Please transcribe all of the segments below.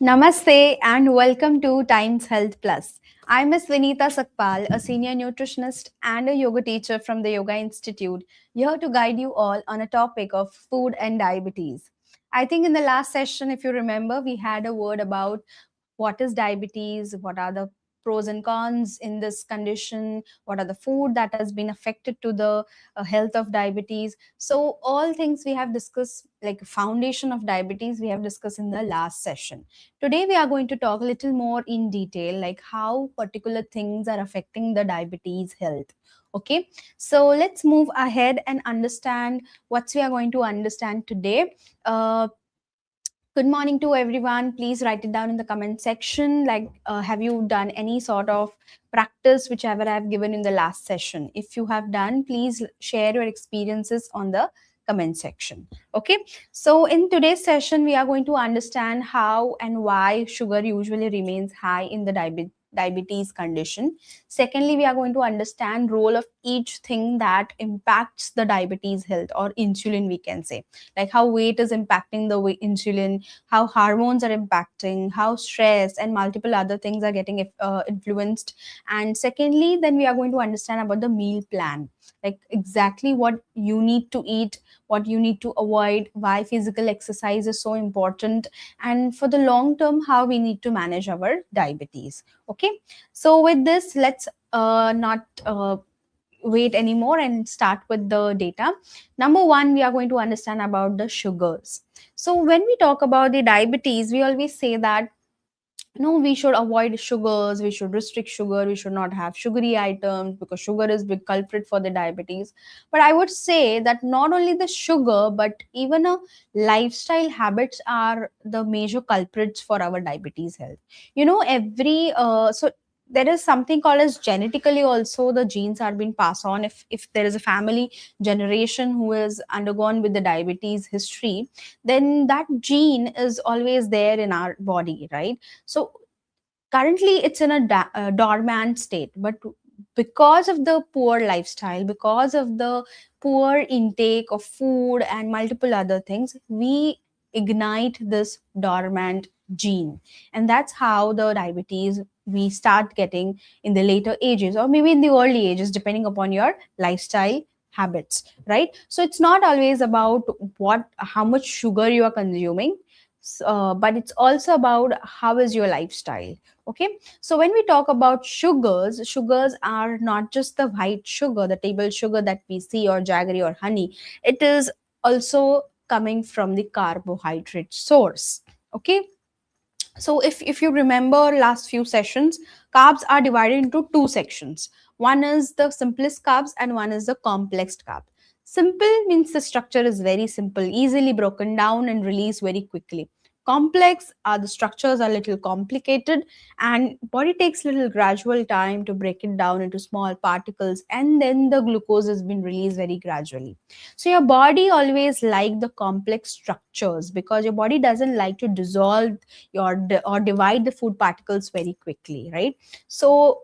Namaste and welcome to Times Health Plus. I'm Miss Vinita Sakpal, a senior nutritionist and a yoga teacher from the Yoga Institute, here to guide you all on a topic of food and diabetes. I think in the last session, if you remember, we had a word about what is diabetes, what are the pros and cons in this condition, what are the food that has been affected to the health of diabetes. So all things we have discussed, like foundation of diabetes, we have discussed in the last session. Today we are going to talk a little more in detail, like how particular things are affecting the diabetes health. Okay, so let's move ahead and understand what we are going to understand today. Good morning to everyone. Please write it down in the comment section. Like, have you done any sort of practice, whichever I've given in the last session? If you have done, please share your experiences on the comment section. Okay. So, in today's session, we are going to understand how and why sugar usually remains high in the diabetes condition. Secondly, we are going to understand role of each thing that impacts the diabetes health, or insulin, we can say, like how weight is impacting the insulin, how hormones are impacting, how stress and multiple other things are getting influenced. And secondly, then we are going to understand about the meal plan, like exactly what you need to eat, what you need to avoid, why physical exercise is so important, and for the long term, how we need to manage our diabetes. Okay, so with this, let's not wait anymore and start with the data. Number one, we are going to understand about the sugars. So when we talk about the diabetes, we always say that no, we should avoid sugars, we should restrict sugar, we should not have sugary items because sugar is big culprit for the diabetes. But I would say that not only the sugar, but even a lifestyle habits are the major culprits for our diabetes health. Every so there is something called as genetically also the genes are being passed on. If there is a family generation who is undergone with the diabetes history, then that gene is always there in our body, right? So currently it's in a dormant state, but because of the poor lifestyle, because of the poor intake of food and multiple other things, we ignite this dormant gene, and that's how the diabetes we start getting in the later ages, or maybe in the early ages, depending upon your lifestyle habits, right? So it's not always about what how much sugar you are consuming, but it's also about how is your lifestyle. Okay, so when we talk about sugars are not just the white sugar, the table sugar that we see, or jaggery or honey. It is also coming from the carbohydrate source. Okay, so if you remember last few sessions, carbs are divided into two sections. One is the simplest carbs and one is the complex carb. Simple means the structure is very simple, easily broken down and released very quickly. Complex are the structures are little complicated, and body takes little gradual time to break it down into small particles, and then the glucose has been released very gradually. So your body always like the complex structures because your body doesn't like to dissolve or divide the food particles very quickly, right? So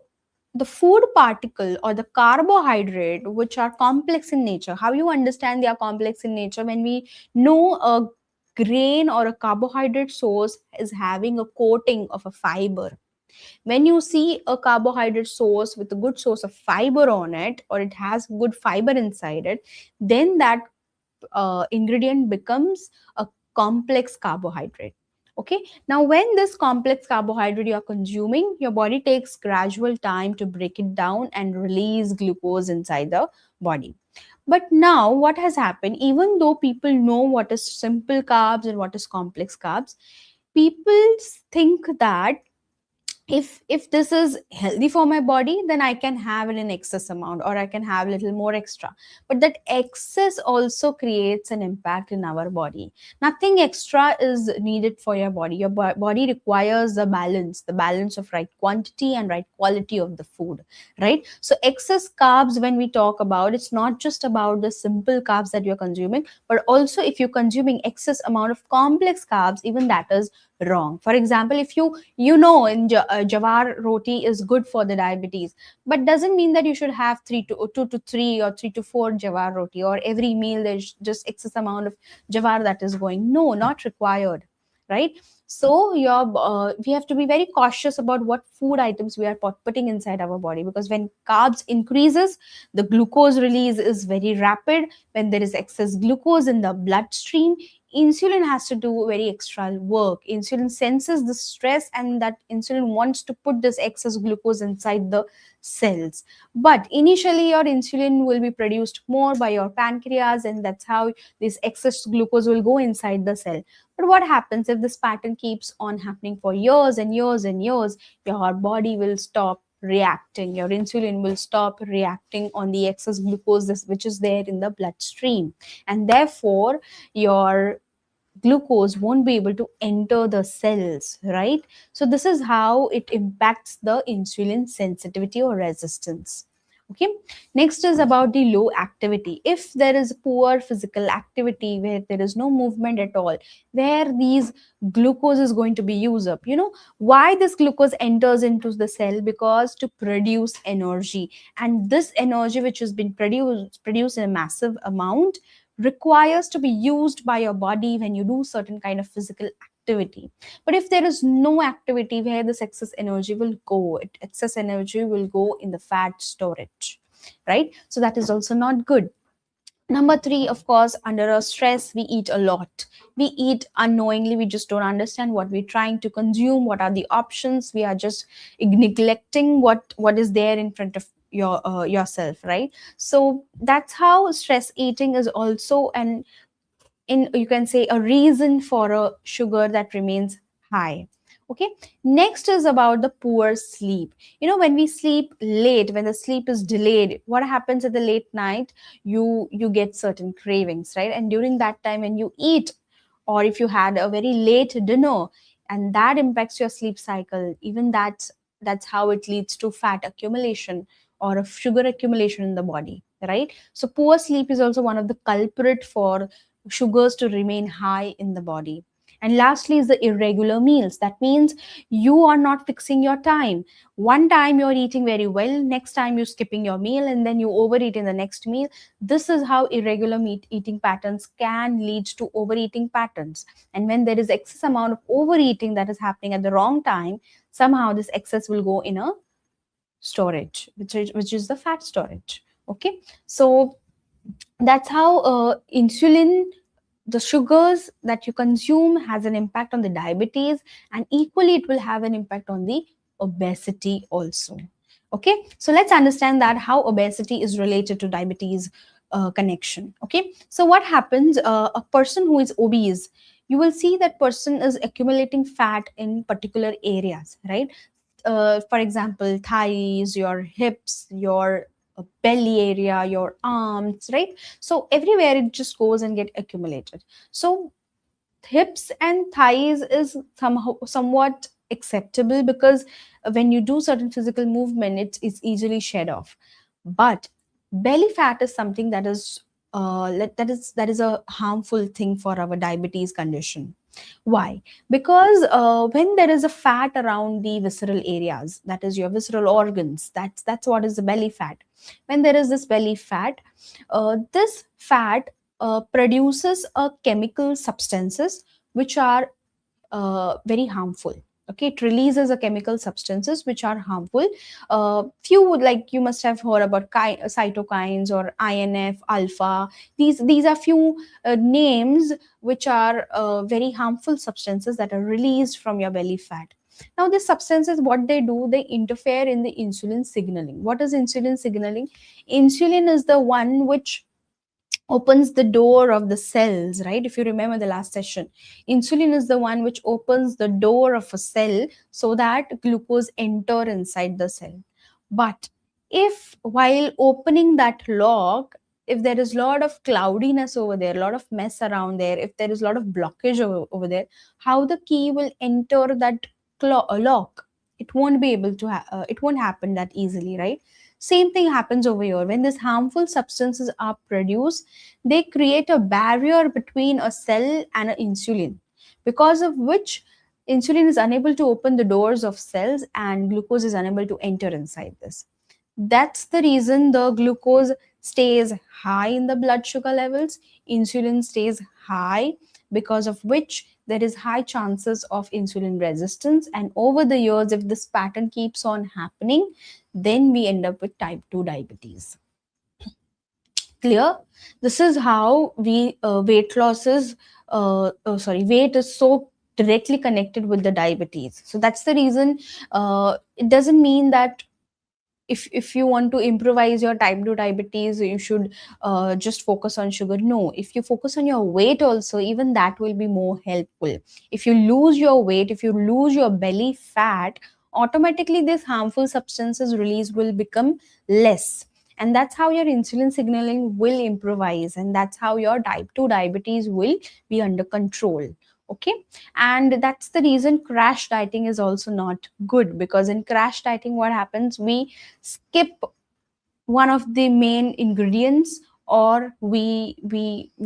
the food particle or the carbohydrate, which are complex in nature, how you understand they are complex in nature? When we know a grain or a carbohydrate source is having a coating of a fiber, when you see a carbohydrate source with a good source of fiber on it, or it has good fiber inside it, then that ingredient becomes a complex carbohydrate. Okay, now when this complex carbohydrate you are consuming, your body takes gradual time to break it down and release glucose inside the body. But now what has happened, even though people know what is simple carbs and what is complex carbs, people think that if this is healthy for my body, then I can have it in excess amount, or I can have a little more extra. But that excess also creates an impact in our body. Nothing extra is needed for your body. Your body requires the balance of right quantity and right quality of the food, right? So excess carbs, when we talk about, it's not just about the simple carbs that you're consuming, but also if you're consuming excess amount of complex carbs, even that is wrong. For example, if jawar roti is good for the diabetes, but doesn't mean that you should have 2 to 3 or 3 to 4 jawar roti, or every meal there's just excess amount of jawar that is going. No, not required, right? So we have to be very cautious about what food items we are putting inside our body, because when carbs increases, the glucose release is very rapid. When there is excess glucose in the bloodstream, insulin has to do very extra work. Insulin senses the stress, and that insulin wants to put this excess glucose inside the cells. But initially your insulin will be produced more by your pancreas, and that's how this excess glucose will go inside the cell. But what happens if this pattern keeps on happening for years and years and years? Your body will stop reacting. Your insulin will stop reacting on the excess glucose which is there in the bloodstream. And therefore, your glucose won't be able to enter the cells, right? So this is how it impacts the insulin sensitivity or resistance. Okay, next is about the low activity. If there is poor physical activity where there is no movement at all, where these glucose is going to be used up, why this glucose enters into the cell? Because to produce energy, and this energy which has been produced in a massive amount requires to be used by your body when you do certain kind of physical activity. But if there is no activity, where this excess energy will go? Excess energy will go in the fat storage, right? So that is also not good. Number three, of course, under a stress, we eat a lot. We eat unknowingly. We just don't understand what we're trying to consume. What are the options? We are just neglecting what is there in front of yourself, right? So that's how stress eating is also an in you can say a reason for a sugar that remains high. Okay, next is about the poor sleep. When we sleep late, when the sleep is delayed, what happens at the late night? You get certain cravings, right? And during that time when you eat, or if you had a very late dinner, and that impacts your sleep cycle, even that's how it leads to fat accumulation or a sugar accumulation in the body, right? So poor sleep is also one of the culprit for sugars to remain high in the body. And lastly is the irregular meals. That means you are not fixing your time. One time you're eating very well, next time you're skipping your meal, and then you overeat in the next meal. This is how irregular meat eating patterns can lead to overeating patterns. And when there is excess amount of overeating that is happening at the wrong time, somehow this excess will go in a storage, which is the fat storage. Okay, so that's how insulin, the sugars that you consume, has an impact on the diabetes, and equally it will have an impact on the obesity also. Okay, so let's understand that how obesity is related to diabetes connection. Okay, so what happens, a person who is obese, you will see that person is accumulating fat in particular areas, right? For example, thighs, your hips, your belly area, your arms, right? So everywhere it just goes and get accumulated. So hips and thighs is somehow somewhat acceptable, because when you do certain physical movement, it's easily shed off. But belly fat is something that is a harmful thing for our diabetes condition. Why? Because when there is a fat around the visceral areas, that is your visceral organs, that's what is the belly fat. When there is this belly fat, this fat produces a chemical substances which are very harmful. Okay, it releases a chemical substances which are harmful. Few would, like, you must have heard about cytokines or INF alpha. These are few names which are very harmful substances that are released from your belly fat. Now these substances, what they do, they interfere in the insulin signaling. What is insulin signaling? Insulin is the one which opens the door of the cells, right? If you remember the last session, insulin is the one which opens the door of a cell so that glucose enter inside the cell. But if while opening that lock, if there is a lot of cloudiness over there, a lot of mess around there, if there is a lot of blockage over there, how the key will enter that lock? It won't be able to it won't happen that easily, right? Same thing happens over here. When these harmful substances are produced, they create a barrier between a cell and an insulin, because of which insulin is unable to open the doors of cells and glucose is unable to enter inside this. That's the reason the glucose stays high in the blood sugar levels, insulin stays high, because of which there is high chances of insulin resistance. And over the years, if this pattern keeps on happening, then we end up with type 2 diabetes. Clear? This is how we weight loss is weight is so directly connected with the diabetes. So that's the reason. It doesn't mean that if you want to improvise your type 2 diabetes, you should just focus on sugar. No, if you focus on your weight also, even that will be more helpful. If you lose your weight, if you lose your belly fat, automatically this harmful substances release will become less, and that's how your insulin signaling will improvise, and that's how your type 2 diabetes will be under control. Okay. And that's the reason crash dieting is also not good, because in crash dieting what happens, we skip one of the main ingredients, or we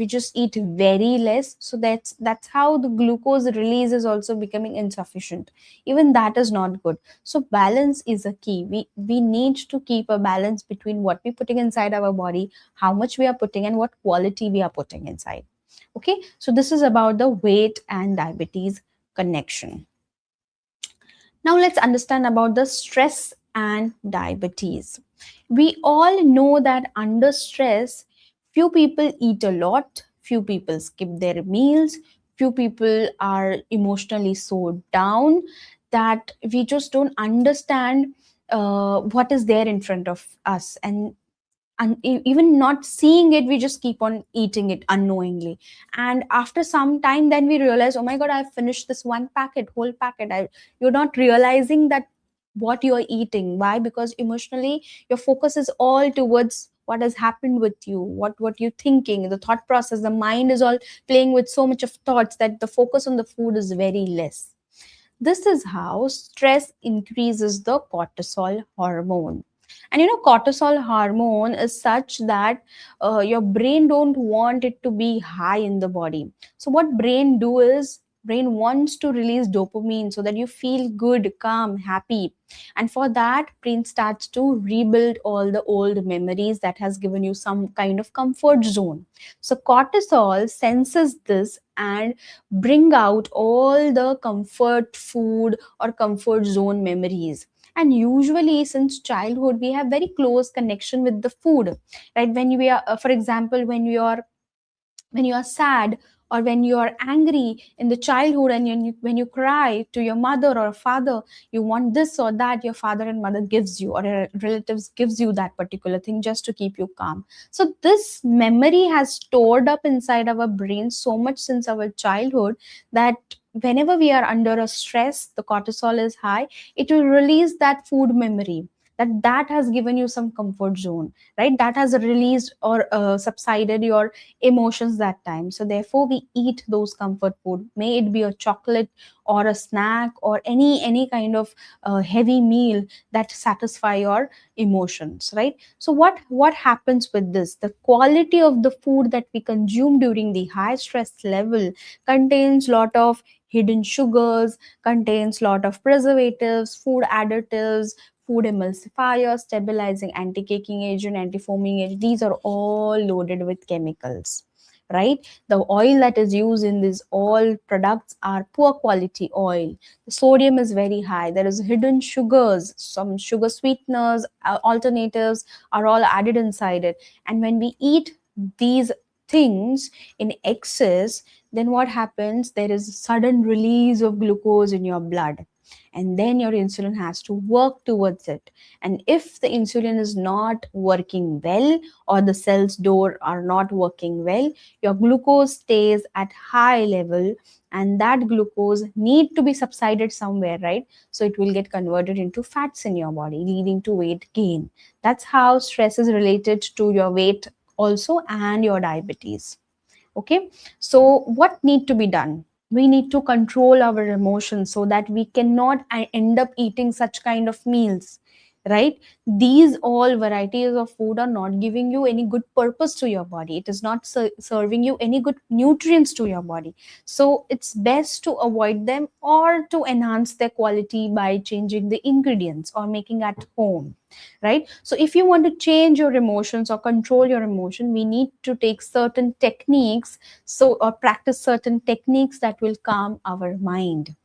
just eat very less. So that's how the glucose release is also becoming insufficient. Even that is not good. So balance is a key. We need to keep a balance between what we're putting inside our body, how much we are putting, and what quality we are putting inside. Okay, so this is about the weight and diabetes connection. Now let's understand about the stress and diabetes. We all know that under stress, few people eat a lot, few people skip their meals, few people are emotionally so down that we just don't understand what is there in front of us. And even not seeing it, we just keep on eating it unknowingly. And after some time, then we realize, oh my god, I've finished this one packet, whole packet. You're not realizing that what you're eating. Why? Because emotionally your focus is all towards what has happened with you, what you're thinking, the thought process, the mind is all playing with so much of thoughts that the focus on the food is very less. This is how stress increases the cortisol hormone. And cortisol hormone is such that your brain don't want it to be high in the body. So what brain do is, brain wants to release dopamine so that you feel good, calm, happy. And for that, brain starts to rebuild all the old memories that has given you some kind of comfort zone. So cortisol senses this and bring out all the comfort food or comfort zone memories. And usually since childhood we have very close connection with the food, right? When we are for example, when you are sad or when you are angry in the childhood, and when you cry to your mother or father, you want this or that, your father and mother gives you, or your relatives gives you that particular thing just to keep you calm. So this memory has stored up inside our brain so much since our childhood, that whenever we are under a stress, the cortisol is high, it will release that food memory, that has given you some comfort zone, right? That has released or subsided your emotions that time. So therefore we eat those comfort food, may it be a chocolate or a snack or any kind of heavy meal that satisfy your emotions, right? So what happens with this, the quality of the food that we consume during the high stress level contains lot of hidden sugars, contains lot of preservatives, food additives, food emulsifier, stabilizing, anti-caking agent, anti-foaming agent. These are all loaded with chemicals, right? The oil that is used in these all products are poor quality oil. The sodium is very high. There is hidden sugars, some sugar sweeteners, alternatives are all added inside it. And when we eat these things in excess, then what happens? There is sudden release of glucose in your blood, and then your insulin has to work towards it. And if the insulin is not working well, or the cells door are not working well, your glucose stays at high level, and that glucose need to be subsided somewhere, right? So it will get converted into fats in your body, leading to weight gain. That's how stress is related to your weight also, and your diabetes. Okay, so what need to be done? We need to control our emotions so that we cannot end up eating such kind of meals. right? These all varieties of food are not giving you any good purpose to your body. It is not serving you any good nutrients to your body. So it's best to avoid them or to enhance their quality by changing the ingredients or making at home, right? So if you want to change your emotions or control your emotion, we need to take certain techniques, so or practice certain techniques that will calm our mind.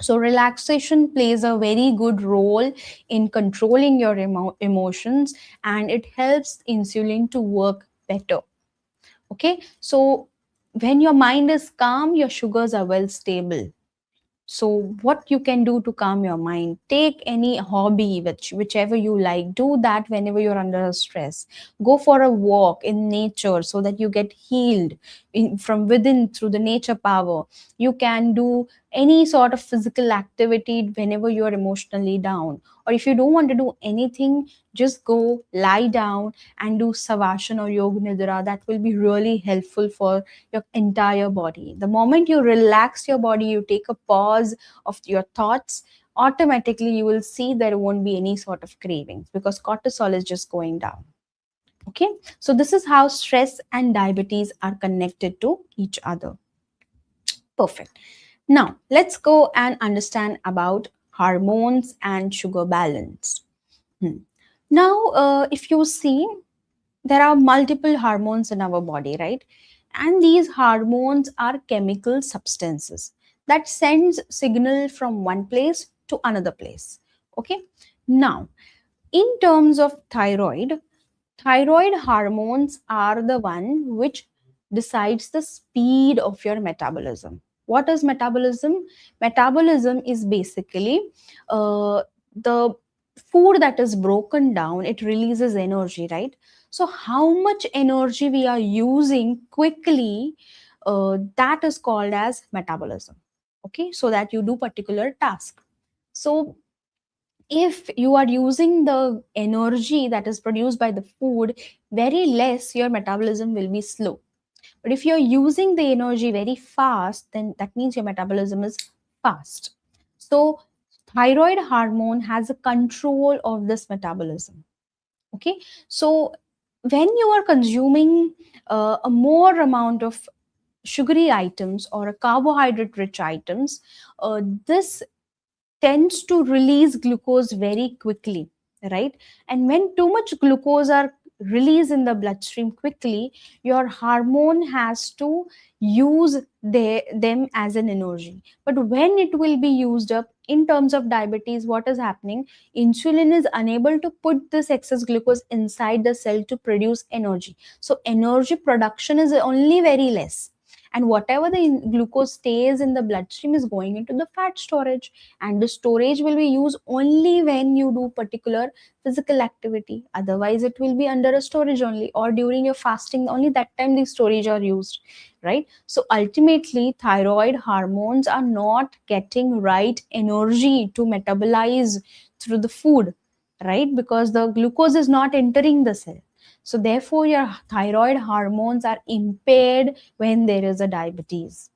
So relaxation plays a very good role in controlling your emotions, and it helps insulin to work better. Okay, so when your mind is calm, your sugars are well stable. So what you can do to calm your mind, take any hobby whichever you like, do that whenever you're under a stress. Go for a walk in nature so that you get healed from within through the nature power. You can do any sort of physical activity whenever you're emotionally down, or if you don't want to do anything, just go lie down and do savasana or yoga nidra. That will be really helpful for your entire body. The moment you relax your body, you take a pause of your thoughts, automatically you will see there won't be any sort of cravings because cortisol is just going down. Okay, so this is how stress and diabetes are connected to each other. Perfect. Now let's go and understand about hormones and sugar balance. Hmm. Now, if you see, there are multiple hormones in our body, right? And these hormones are chemical substances that sends signal from one place to another place. Okay, now in terms of thyroid hormones are the one which decides the speed of your metabolism. What is metabolism? Metabolism is basically the food that is broken down, it releases energy, right? So how much energy we are using quickly, that is called as metabolism. Okay, so that you do particular task. So if you are using the energy that is produced by the food very less, your metabolism will be slow. But if you're using the energy very fast, then that means your metabolism is fast. So thyroid hormone has a control of this metabolism. Okay, so when you are consuming a more amount of sugary items or a carbohydrate rich items, this tends to release glucose very quickly, right? And when too much glucose are released in the bloodstream quickly, your hormone has to use them as an energy. But when it will be used up in terms of diabetes, what is happening? Insulin is unable to put this excess glucose inside the cell to produce energy. So energy production is only very less, and whatever the glucose stays in the bloodstream is going into the fat storage, and the storage will be used only when you do particular physical activity. Otherwise it will be under a storage only, or during your fasting only, that time the storage are used, right? So ultimately thyroid hormones are not getting right energy to metabolize through the food, right? Because the glucose is not entering the cell. So therefore your thyroid hormones are impaired when there is a diabetes.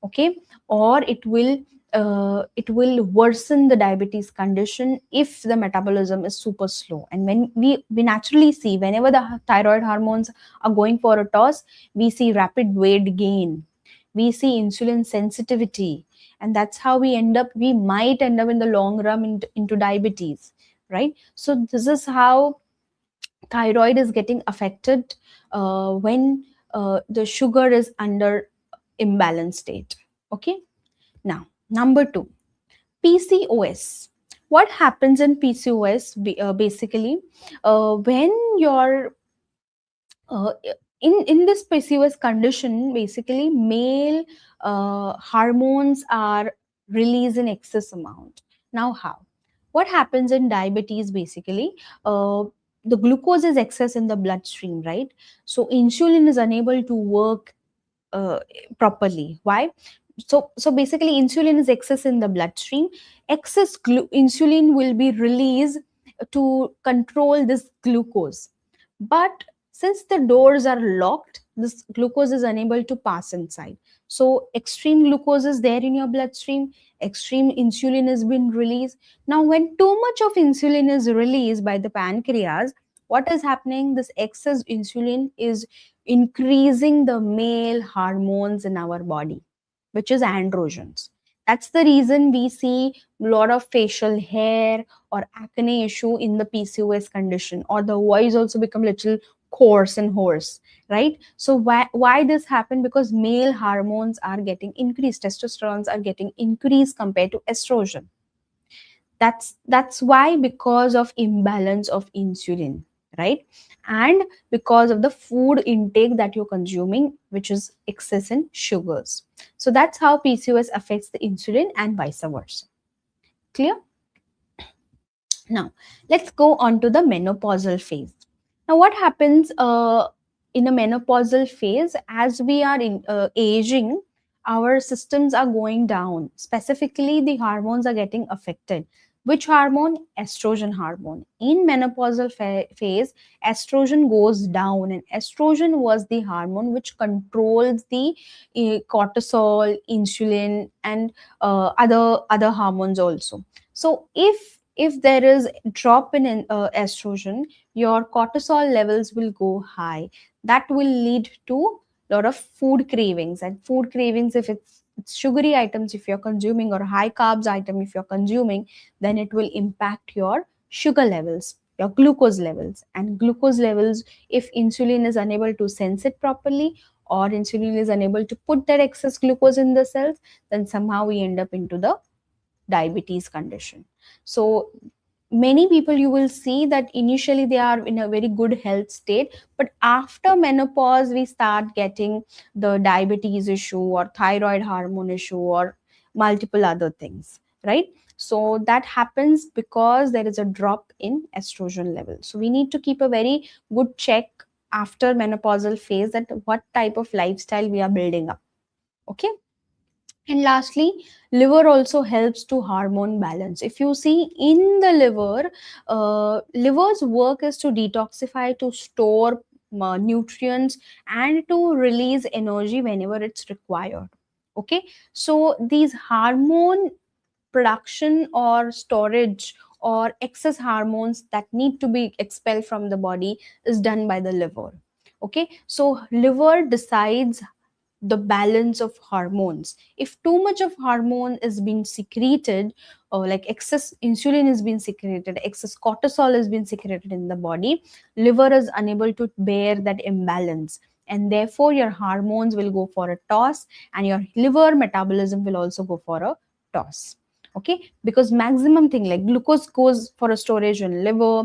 Okay, or it will worsen the diabetes condition if the metabolism is super slow. And when we naturally see, whenever the thyroid hormones are going for a toss, we see rapid weight gain, we see insulin sensitivity, and that's how we might end up in the long run into diabetes, right? So this is how thyroid is getting affected when the sugar is under imbalanced state. Okay, now number two, PCOS. What happens in PCOS? Basically, when your in this PCOS condition, basically male hormones are released in excess amount. Now how? What happens in diabetes? Basically, the glucose is excess in the bloodstream, right? So insulin is unable to work uh, properly. Why? So basically insulin is excess in the bloodstream. Excess insulin will be released to control this glucose, but since the doors are locked, this glucose is unable to pass inside. So extreme glucose is there in your bloodstream, extreme insulin has been released. Now when too much of insulin is released by the pancreas, what is happening? This excess insulin is increasing the male hormones in our body, which is androgens. That's the reason we see a lot of facial hair or acne issue in the PCOS condition, or the voice also become little coarse and hoarse, right? So why this happen? Because male hormones are getting increased, testosterone are getting increased compared to estrogen. That's why, because of imbalance of insulin, right? And because of the food intake that you're consuming, which is excess in sugars. So that's how PCOS affects the insulin and vice versa. Clear? Now, let's go on to the menopausal phase. Now, what happens in a menopausal phase? As we are aging, our systems are going down. Specifically, the hormones are getting affected. Which hormone? Estrogen hormone. In menopausal phase, estrogen goes down, and estrogen was the hormone which controls the cortisol, insulin, and other hormones also. So if there is drop in estrogen, your cortisol levels will go high. That will lead to a lot of food cravings, and food cravings, if it's sugary items if you're consuming, or high carbs item if you're consuming, then it will impact your sugar levels, your glucose levels. And glucose levels, if insulin is unable to sense it properly, or insulin is unable to put that excess glucose in the cells, then somehow we end up into the diabetes condition. So many people, you will see that initially they are in a very good health state, but after menopause we start getting the diabetes issue, or thyroid hormone issue, or multiple other things, right? So that happens because there is a drop in estrogen level. So we need to keep a very good check after menopausal phase, that what type of lifestyle we are building up. Okay. And lastly, liver also helps to hormone balance. If you see in the liver, liver's work is to detoxify, to store nutrients, and to release energy whenever it's required. Okay, so these hormone production or storage or excess hormones that need to be expelled from the body is done by the liver. Okay, so liver decides the balance of hormones. If too much of hormone is being secreted, or like excess insulin is being secreted, excess cortisol is being secreted in the body, liver is unable to bear that imbalance, and therefore your hormones will go for a toss, and your liver metabolism will also go for a toss. Okay, because maximum thing like glucose goes for a storage in liver,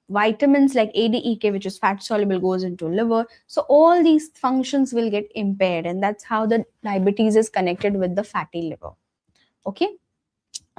vitamins like ADEK, which is fat soluble, goes into liver. So all these functions will get impaired, and that's how the diabetes is connected with the fatty liver. Okay,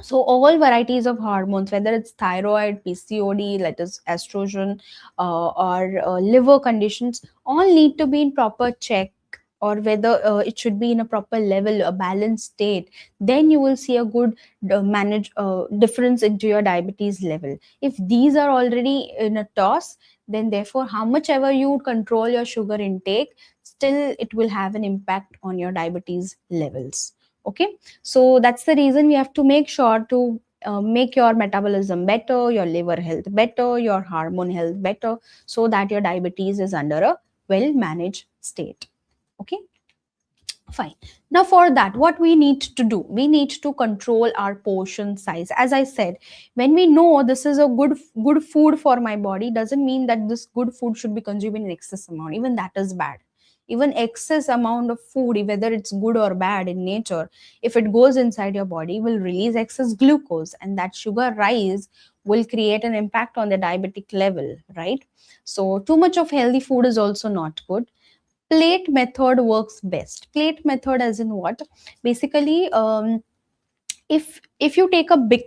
so all varieties of hormones, whether it's thyroid, PCOD, that is estrogen, or liver conditions, all need to be in proper check, or whether it should be in a proper level, a balanced state. Then you will see a good manage difference into your diabetes level. If these are already in a toss, then therefore how much ever you control your sugar intake, still it will have an impact on your diabetes levels. Okay, so that's the reason we have to make sure to make your metabolism better, your liver health better, your hormone health better, so that your diabetes is under a well managed state. Okay, fine. Now for that, what we need to do, we need to control our portion size. As I said, when we know this is a good food for my body, doesn't mean that this good food should be consumed in excess amount. Even that is bad. Even excess amount of food, whether it's good or bad in nature, if it goes inside your body, will release excess glucose, and that sugar rise will create an impact on the diabetic level, right? So too much of healthy food is also not good. Plate method works best. Plate method as in what? Basically, if you take a big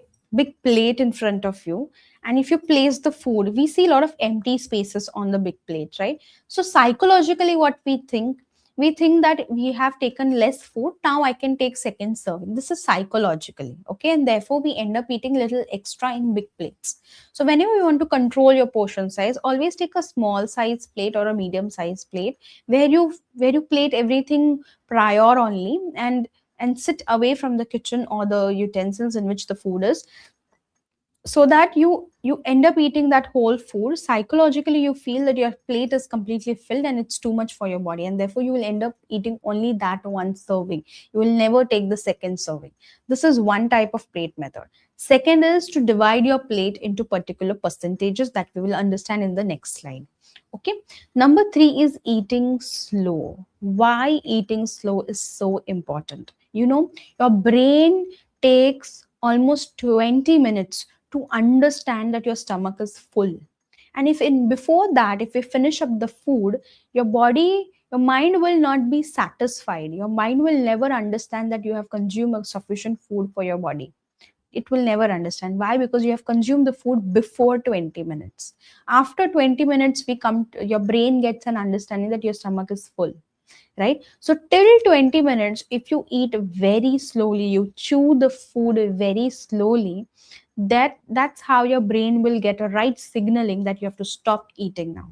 plate in front of you, and if you place the food, we see a lot of empty spaces on the big plate, right? So psychologically what we think, we think that we have taken less food, now I can take second serving. This is psychologically, okay, and therefore we end up eating little extra in big plates. So whenever you want to control your portion size, always take a small size plate or a medium size plate, where you plate everything prior only, and sit away from the kitchen or the utensils in which the food is, so that you end up eating that whole food. Psychologically you feel that your plate is completely filled and it's too much for your body, and therefore you will end up eating only that one serving. You will never take the second serving. This is one type of plate method. Second is to divide your plate into particular percentages that we will understand in the next slide. Okay. Number 3 is eating slow. Why eating slow is so important? Your brain takes almost 20 minutes to understand that your stomach is full. And if in before that, if we finish up the food, your mind will not be satisfied. Your mind will never understand that you have consumed a sufficient food for your body. It will never understand. Why? Because you have consumed the food before 20 minutes. After 20 minutes, your brain gets an understanding that your stomach is full, right? So till 20 minutes, if you eat very slowly, you chew the food very slowly, that's how your brain will get a right signaling that you have to stop eating now.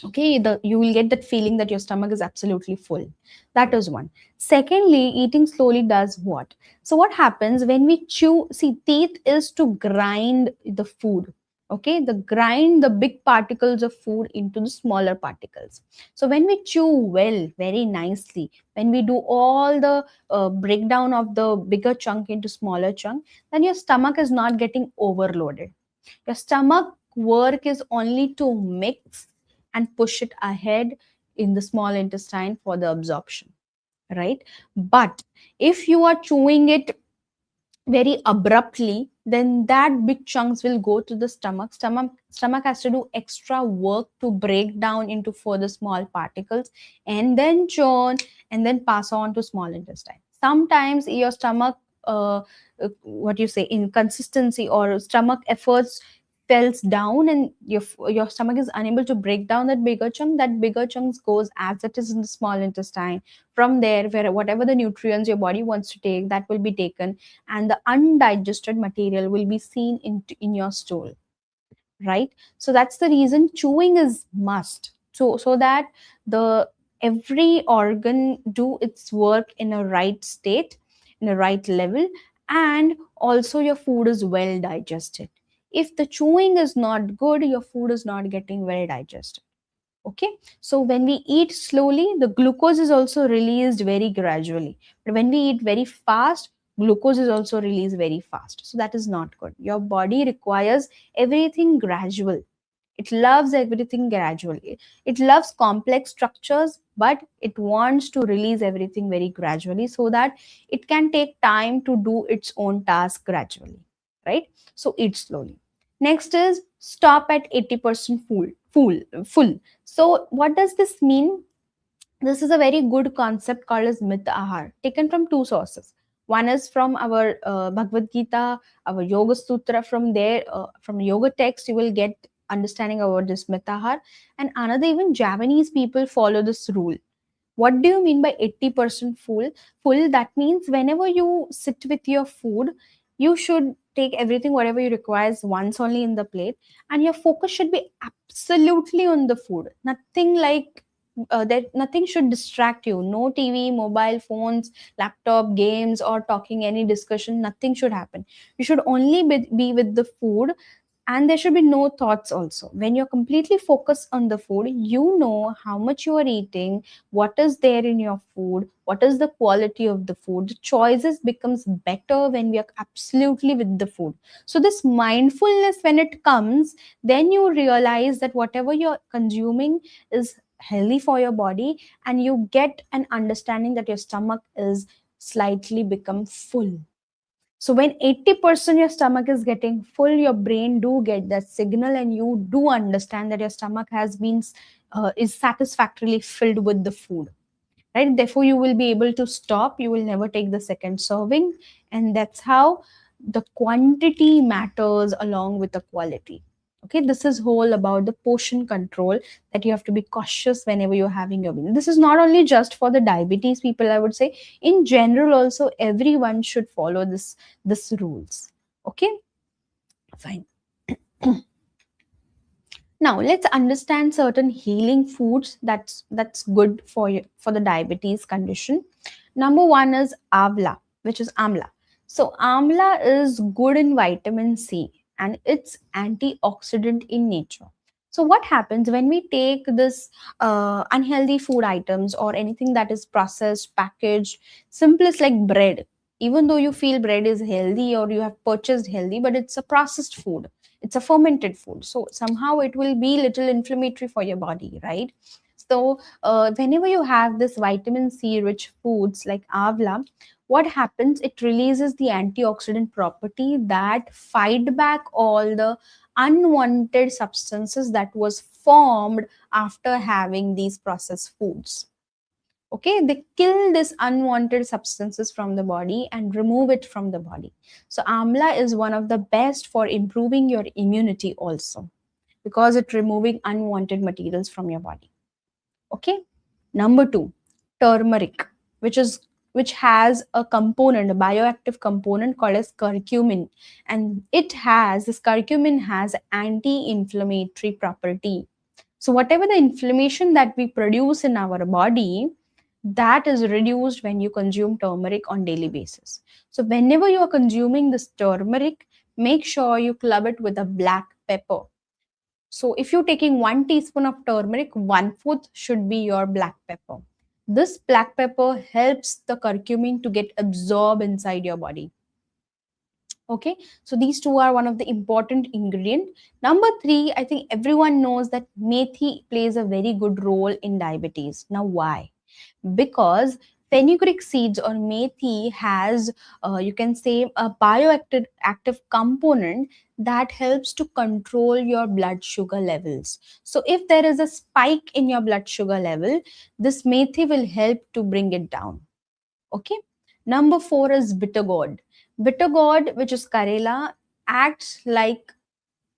Okay, you will get that feeling that your stomach is absolutely full. That is one. Secondly, eating slowly does what? So what happens when we chew? See, teeth is to grind the food. Okay, the grind the big particles of food into the smaller particles. So when we chew well, very nicely, when we do all the breakdown of the bigger chunk into smaller chunk, then your stomach is not getting overloaded. Your stomach work is only to mix and push it ahead in the small intestine for the absorption, right? But if you are chewing it very abruptly, then that big chunks will go to the stomach has to do extra work to break down into further small particles, and then churn, and then pass on to small intestine. Sometimes your stomach what you say inconsistency or stomach efforts falls down, and your stomach is unable to break down that bigger chunks goes as it is in the small intestine. From there, where whatever the nutrients your body wants to take, that will be taken, and the undigested material will be seen in your stool, right? So that's the reason chewing is must, so that the every organ do its work in a right state, in a right level, and also your food is well digested. If the chewing is not good, your food is not getting well digested. Okay, so when we eat slowly, the glucose is also released very gradually, but when we eat very fast, glucose is also released very fast, so that is not good. Your body requires everything gradual. It loves everything gradually. It loves complex structures, but it wants to release everything very gradually, so that it can take time to do its own task gradually, right? So eat slowly. Next is stop at 80% full. So what does this mean? This is a very good concept called as myth ahar, taken from two sources. One is from our Bhagavad Gita, our Yoga Sutra. From there, from yoga text, you will get understanding about this myth ahar. And another, even Japanese people follow this rule. What do you mean by 80% full? That means whenever you sit with your food, you should take everything whatever you require once only in the plate, and your focus should be absolutely on the food. Nothing like that. Nothing should distract you. No TV, mobile phones, laptop, games, or talking any discussion. Nothing should happen. You should only be with the food, and there should be no thoughts also. When you're completely focused on the food, you know how much you are eating, what is there in your food, what is the quality of the food. The choices becomes better when we are absolutely with the food. So this mindfulness, when it comes, then you realize that whatever you're consuming is healthy for your body, and you get an understanding that your stomach is slightly become full. So when 80% your stomach is getting full, your brain do get that signal, and you do understand that your stomach has been is satisfactorily filled with the food, right? Therefore, you will be able to stop. You will never take the second serving, and that's how the quantity matters along with the quality. Okay, this is whole about the portion control, that you have to be cautious whenever you're having your meal. This is not only just for the diabetes people, I would say in general also everyone should follow this rules. Okay, fine. Now let's understand certain healing foods that's good for you for the diabetes condition. Number one is avla, which is amla. So amla is good in vitamin C and it's antioxidant in nature. So what happens when we take this unhealthy food items or anything that is processed, packaged, simplest like bread. Even though you feel bread is healthy or you have purchased healthy, but it's a processed food, it's a fermented food, so somehow it will be little inflammatory for your body, right? So whenever you have this vitamin C rich foods like avla, what happens, it releases the antioxidant property that fight back all the unwanted substances that was formed after having these processed foods. Okay, they kill this unwanted substances from the body and remove it from the body. So amla is one of the best for improving your immunity also, because it removing unwanted materials from your body. Okay, number 2, turmeric, which has a component, a bioactive component called as curcumin, and this curcumin has anti-inflammatory property. So whatever the inflammation that we produce in our body, that is reduced when you consume turmeric on daily basis. So whenever you are consuming this turmeric, make sure you club it with a black pepper. So if you're taking 1 teaspoon of turmeric, 1/4 should be your black pepper. This black pepper helps the curcumin to get absorbed inside your body. Okay, so these two are one of the important ingredient. Number 3, I think everyone knows that methi plays a very good role in diabetes. Now why? Because fenugreek seeds or methi has you can say a bioactive active component that helps to control your blood sugar levels. So if there is a spike in your blood sugar level, this methi will help to bring it down. Okay, number 4 is bitter gourd. Bitter gourd, which is karela, acts like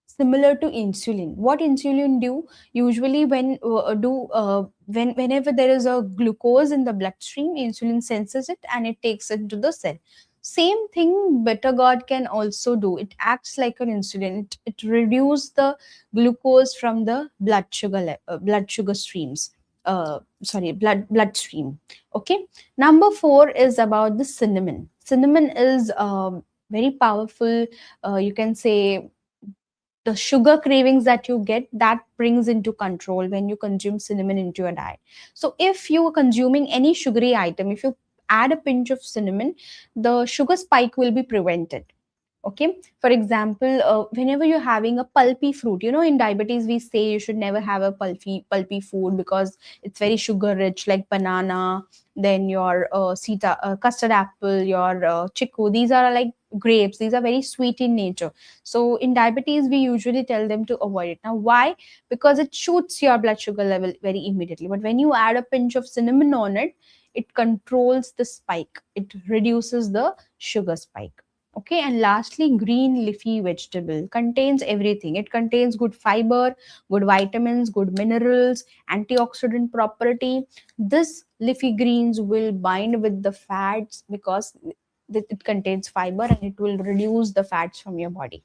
similar to insulin. What insulin do usually whenever there is a glucose in the bloodstream, insulin senses it and it takes it to the cell. Same thing bitter gourd can also do. It acts like an insulin. It reduces the glucose from the blood sugar streams. Sorry, bloodstream. Okay. Number 4 is about the cinnamon. Cinnamon is very powerful. You can say the sugar cravings that you get, that brings into control when you consume cinnamon into your diet. So if you are consuming any sugary item, if you add a pinch of cinnamon, the sugar spike will be prevented. Okay, for example, whenever you're having a pulpy fruit, in diabetes we say you should never have a pulpy food because it's very sugar rich, like banana, then your custard apple, your chiku, these are like grapes, these are very sweet in nature. So in diabetes we usually tell them to avoid it. Now why? Because it shoots your blood sugar level very immediately, but when you add a pinch of cinnamon on it, it controls the spike, it reduces the sugar spike. Okay, and lastly, green leafy vegetable contains everything. It contains good fiber, good vitamins, good minerals, antioxidant property. This leafy greens will bind with the fats because it contains fiber and it will reduce the fats from your body.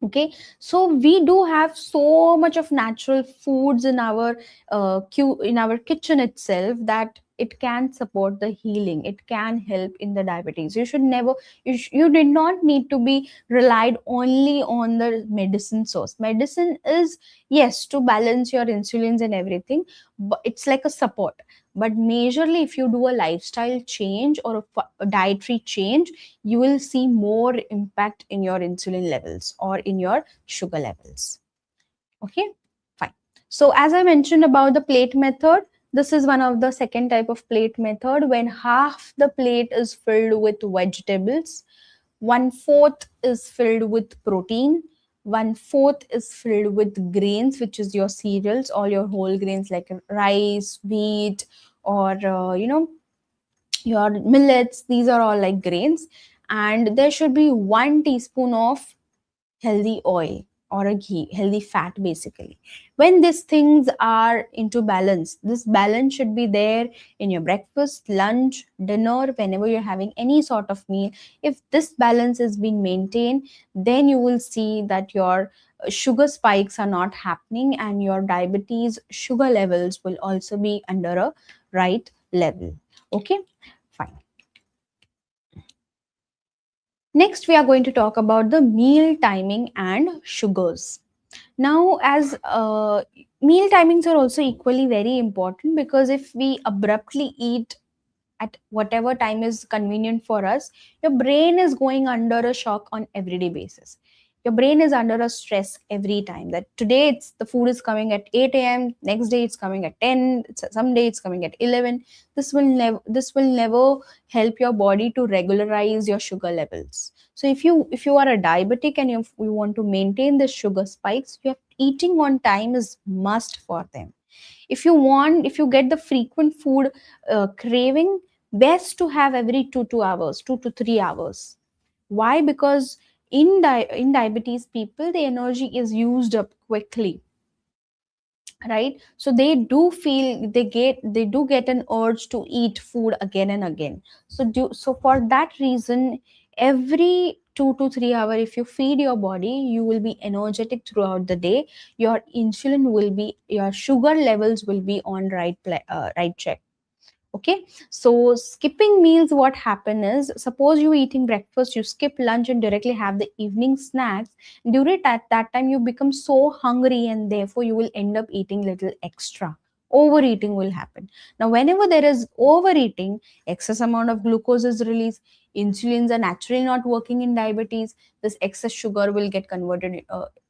Okay, so we do have so much of natural foods in our in our kitchen itself, that it can support the healing, it can help in the diabetes. You should never, you did not need to be relied only on the medicine source. Medicine is, yes, to balance your insulins and everything, but it's like a support. But majorly if you do a lifestyle change or a dietary change, you will see more impact in your insulin levels or in your sugar levels. Okay, fine. So as I mentioned about the plate method, this is one of the second type of plate method, when half the plate is filled with vegetables, 1/4 is filled with protein, 1/4 is filled with grains, which is your cereals, all your whole grains like rice, wheat, or your millets. These are all like grains, and there should be 1 teaspoon of healthy oil. or a ghee, healthy fat basically. When these things are into balance, this balance should be there in your breakfast, lunch, dinner, whenever you're having any sort of meal. If this balance is being maintained, then you will see that your sugar spikes are not happening, and your diabetes sugar levels will also be under a right level. Okay, fine. Next, we are going to talk about the meal timing and sugars. Now, as meal timings are also equally very important, because if we abruptly eat at whatever time is convenient for us, your brain is going under a shock on everyday basis. Your brain is under a stress every time, that today it's the food is coming at 8 a.m, next day it's coming at 10, some day it's coming at 11. This will never help your body to regularize your sugar levels. So if you are a diabetic and if you want to maintain the sugar spikes, your eating on time is must for them. If you get the frequent food craving, best to have every 2 hours, 2 to 3 hours. Why? Because in diabetes people, the energy is used up quickly, right? So they do get an urge to eat food again and again. So for that reason, every 2 to 3 hour, if you feed your body, you will be energetic throughout the day. Your sugar levels will be on right check. Okay, so skipping meals, what happen is, suppose you eating breakfast, you skip lunch and directly have the evening snacks. During that time, you become so hungry, and therefore you will end up eating little extra. Overeating will happen. Now, whenever there is overeating, excess amount of glucose is released. Insulins are naturally not working in diabetes. This excess sugar will get converted.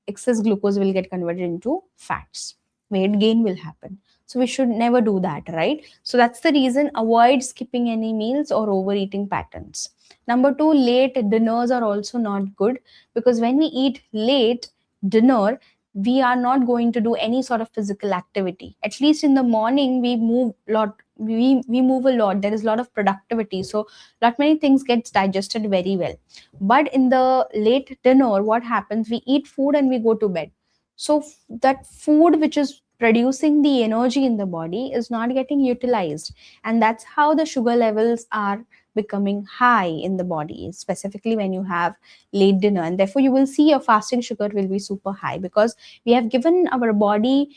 Excess glucose will get converted into fats. Weight gain will happen. So we should never do that, right? So that's the reason, avoid skipping any meals or overeating patterns. Number two, late dinners are also not good, because when we eat late dinner, we are not going to do any sort of physical activity. At least in the morning, we move a lot. We move a lot. There is a lot of productivity. So lot many things gets digested very well. But in the late dinner, what happens? We eat food and we go to bed. So that food which is producing the energy in the body is not getting utilized, and that's how the sugar levels are becoming high in the body, specifically when you have late dinner. And therefore you will see your fasting sugar will be super high, because we have given our body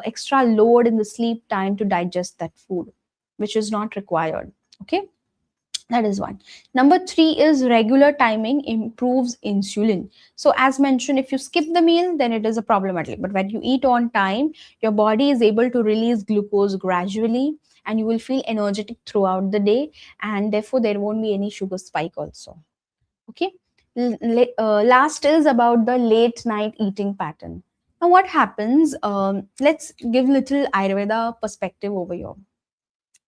extra load in the sleep time to digest that food, which is not required. Okay, that is one. Number three is regular timing improves insulin. So as mentioned, if you skip the meal, then it is a problematic. But when you eat on time, your body is able to release glucose gradually, and you will feel energetic throughout the day, and therefore there won't be any sugar spike also. Okay. Last is about the late night eating pattern. Now, what happens? Let's give little Ayurveda perspective over here.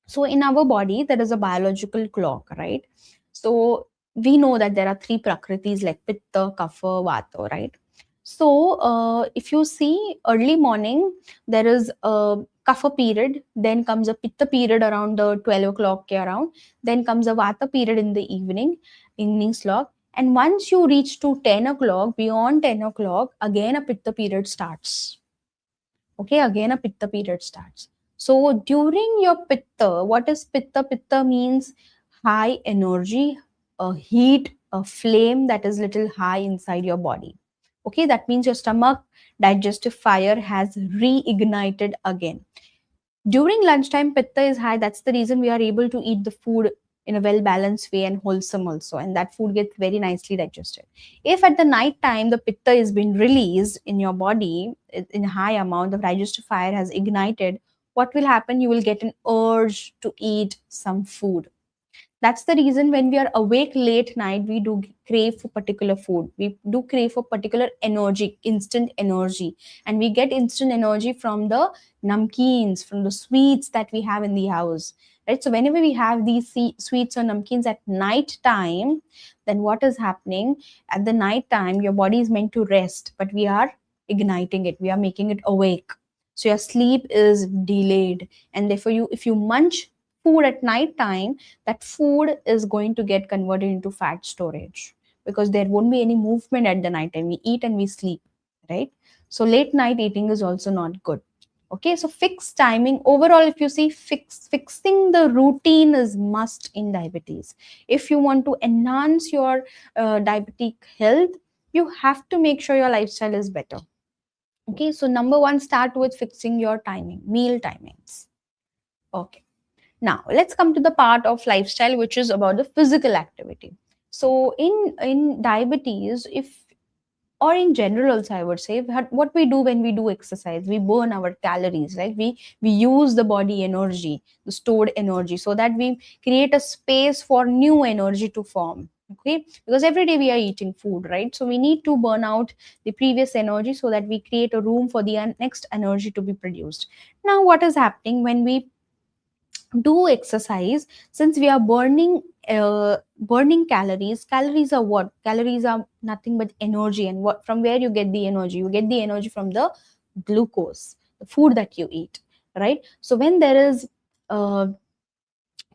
So in our body there is a biological clock, right? So we know that there are three prakritis like pitta, kapha, vata, right? So if you see, early morning there is a kapha period, then comes a pitta period around the 12 o'clock ke around, then comes a vata period in the evening slot, and once you reach to 10 o'clock, beyond 10 o'clock, again a pitta period starts. Okay, again a pitta period starts. So during your pitta, what is pitta? Pitta means high energy, a heat, a flame that is little high inside your body. Okay, that means your stomach digestive fire has reignited again. During lunchtime, pitta is high. That's the reason we are able to eat the food in a well balanced way and wholesome also, and that food gets very nicely digested. If at the night time the pitta is being released in your body in high amount, the digestive fire has ignited, what will happen? You will get an urge to eat some food. That's the reason when we are awake late night, we do crave for particular food. We do crave for particular energy, instant energy. And we get instant energy from the namkeens, from the sweets that we have in the house. Right? So whenever we have these sweets or namkeens at night time, then what is happening? At the night time, your body is meant to rest, but we are igniting it. We are making it awake. So your sleep is delayed. And therefore, if you munch food at night time, that food is going to get converted into fat storage, because there won't be any movement at the night time. We eat and we sleep, right? So late night eating is also not good. Okay, so fixed timing overall, if you see, fixing the routine is must in diabetes. If you want to enhance your diabetic health, you have to make sure your lifestyle is better. Okay, so number one, start with fixing your timing, meal timings. Okay, now let's come to the part of lifestyle which is about the physical activity. So in diabetes, if or in general also, I would say, what we do when we do exercise, we burn our calories, right? We use the body energy, the stored energy, so that we create a space for new energy to form. Okay, because every day we are eating food, right? So we need to burn out the previous energy so that we create a room for the next energy to be produced. Now what is happening when we do exercise? Since we are burning calories are what? Calories are nothing but energy. And what, from where you get the energy? You get the energy from the glucose, the food that you eat, right? So when there is uh,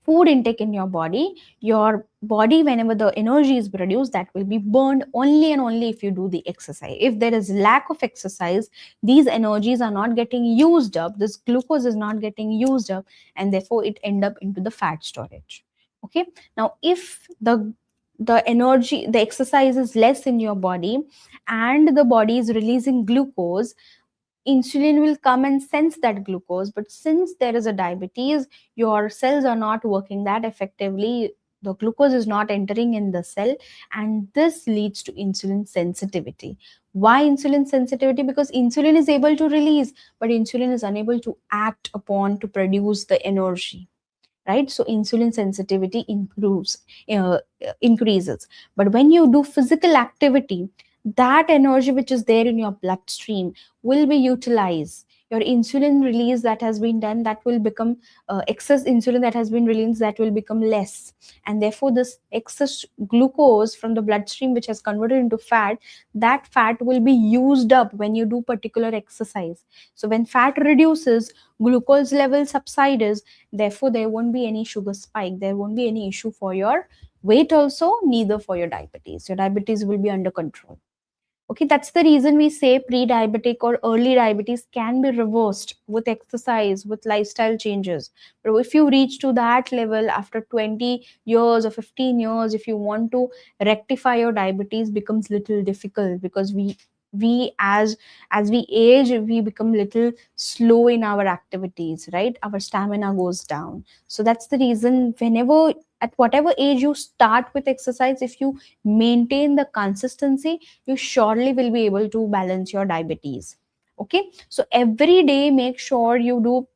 food intake in your body, whenever the energy is produced, that will be burned only and only if you do the exercise. If there is lack of exercise, these energies are not getting used up, this glucose is not getting used up, and therefore it end up into the fat storage. Okay, now if the exercise is less in your body and the body is releasing glucose, insulin will come and sense that glucose. But since there is a diabetes, your cells are not working that effectively, the glucose is not entering in the cell, and this leads to insulin sensitivity. Why insulin sensitivity? Because insulin is able to release, but insulin is unable to act upon to produce the energy, right? So insulin sensitivity uh, increases. But when you do physical activity, that energy which is there in your bloodstream will be utilized. Your insulin release that has been done, that will become excess insulin that has been released, that will become less, and therefore this excess glucose from the bloodstream which has converted into fat, that fat will be used up when you do particular exercise. So when fat reduces, glucose level subsides, therefore there won't be any sugar spike, there won't be any issue for your weight also, neither for your diabetes. Your diabetes will be under control. Okay, that's the reason we say pre-diabetic or early diabetes can be reversed with exercise, with lifestyle changes. But if you reach to that level after 20 years or 15 years, if you want to rectify your diabetes, becomes little difficult, because we as we age, we become little slow in our activities, right? Our stamina goes down. So that's the reason, whenever, at whatever age you start with exercise, if you maintain the consistency, you surely will be able to balance your diabetes. Okay, so every day make sure you do